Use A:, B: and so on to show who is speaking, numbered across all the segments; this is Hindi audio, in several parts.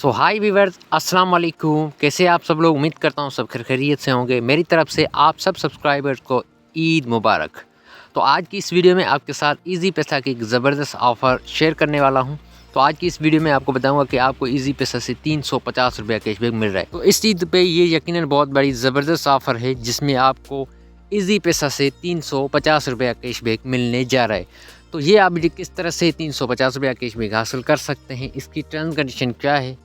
A: सो हाय वीवर्स, अस्सलाम वालेकुम। कैसे आप सब लोग? उम्मीद करता हूँ सब खैरियत से होंगे। मेरी तरफ से आप सब सब्सक्राइबर्स को ईद मुबारक। तो आज की इस वीडियो में आपके साथ इजी पैसा की एक ज़बरदस्त ऑफ़र शेयर करने वाला हूँ। तो आज की इस वीडियो में आपको बताऊंगा कि आपको इजी पैसा से 350 रुपये कैशबैक मिल रहा है। तो इस ईद पे ये यकीनन बहुत बड़ी ज़बरदस्त ऑफ़र है जिसमें आपको इजी पैसा से 350 रुपये कैशबैक मिलने जा रहा है। तो ये आप किस तरह से 350 रुपये कैशबैक हासिल कर सकते हैं, इसकी टर्म्स कंडीशन क्या है,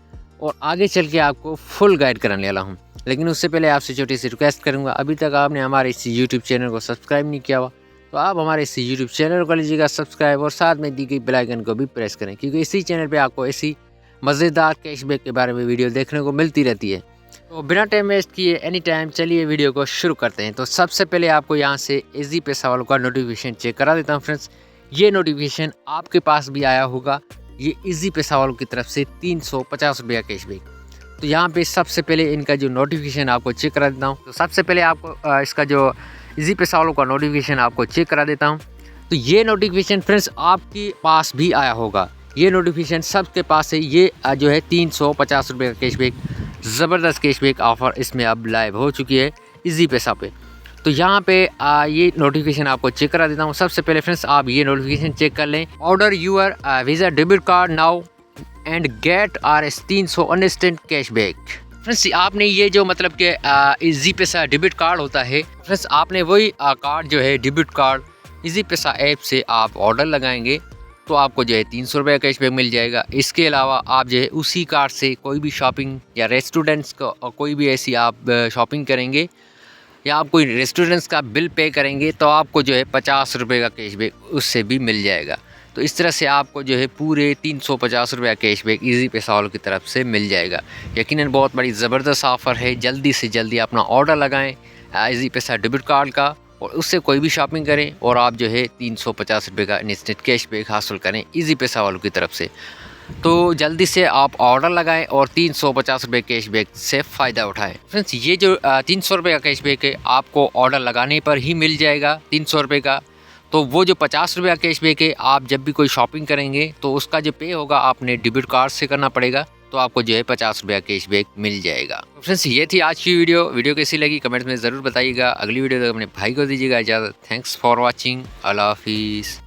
A: और आगे चल के आपको फुल गाइड कराने वाला हूँ। लेकिन उससे पहले आपसे छोटी सी रिक्वेस्ट करूँगा, अभी तक आपने हमारे इस यूट्यूब चैनल को सब्सक्राइब नहीं किया हुआ तो आप हमारे इस यूट्यूब चैनल को लीजिएगा सब्सक्राइब और साथ में दी गई बेल आइकन को भी प्रेस करें, क्योंकि इसी चैनल पे आपको ऐसी मज़ेदार कैशबैक के बारे में वीडियो देखने को मिलती रहती है। तो बिना टाइम वेस्ट किए एनी टाइम चलिए वीडियो को शुरू करते हैं। तो सबसे पहले आपको यहाँ से इजी पैसा वालों का नोटिफिकेशन चेक करा देता हूँ फ्रेंड्स। ये नोटिफिकेशन आपके पास भी आया होगा, ये इजी पैसा वालों की तरफ से 350 रुपया कैशबैक। तो यहाँ पे सबसे पहले इनका जो नोटिफिकेशन आपको चेक करा देता हूँ। तो सबसे पहले आपको इसका जो इजी पैसा वालों का नोटिफिकेशन आपको चेक करा देता हूँ। तो ये नोटिफिकेशन फ्रेंड्स आपके पास भी आया होगा, ये नोटिफिकेशन सबके पास है। ये जो है 350 रुपये का कैशबैक, ज़बरदस्त कैशबैक ऑफ़र इसमें अब लाइव हो चुकी है इजी पैसा पे। तो यहाँ पे ये नोटिफिकेशन आपको चेक करा देता हूँ। सबसे पहले फ्रेंड्स आप ये नोटिफिकेशन चेक कर लें। Order your Visa debit card now and get RS 300 instant cashback. Friends आपने ये जो मतलब कि इजी पैसा डेबिट कार्ड होता है फ्रेंड्स, आपने वही कार्ड जो है डेबिट कार्ड इजी पैसा ऐप से आप ऑर्डर लगाएंगे तो आपको जो है 300 रुपये कैशबैक मिल जाएगा। इसके अलावा आप जो है उसी कार्ड से कोई भी शॉपिंग या रेस्टोरेंट्स का कोई भी ऐसी आप शॉपिंग करेंगे या आप कोई रेस्टोरेंट्स का बिल पे करेंगे तो आपको जो है 50 रुपये का कैशबैक उससे भी मिल जाएगा। तो इस तरह से आपको जो है पूरे 350 रुपये कैशबैक इजी पैसा वालों की तरफ से मिल जाएगा। यकीनन बहुत बड़ी ज़बरदस्त ऑफ़र है। जल्दी से जल्दी अपना ऑर्डर लगाएं इजी पैसा डेबिट कार्ड का और उससे कोई भी शॉपिंग करें और आप जो है 350 रुपये का इंस्टेंट कैशबैक हासिल करें इजी पैसा वालों की तरफ से। तो जल्दी से आप ऑर्डर लगाएं और 350 रुपये कैशबैक से फ़ायदा उठाएं। फ्रेंड्स ये जो 300 रुपये का कैशबैक है आपको ऑर्डर लगाने पर ही मिल जाएगा 300 रुपये का। तो वो जो 50 रुपये का कैशबैक है आप जब भी कोई शॉपिंग करेंगे तो उसका जो पे होगा आपने डेबिट कार्ड से करना पड़ेगा, तो आपको जो है 50 रुपये का कैशबैक मिल जाएगा। तो फ्रेंड्स ये थी आज की वीडियो कैसी लगी कमेंट्स में ज़रूर बताइएगा। अगली वीडियो तक अपने भाई को दीजिएगा इजाज़त। Thanks for watching. अल्लाह हाफिज़।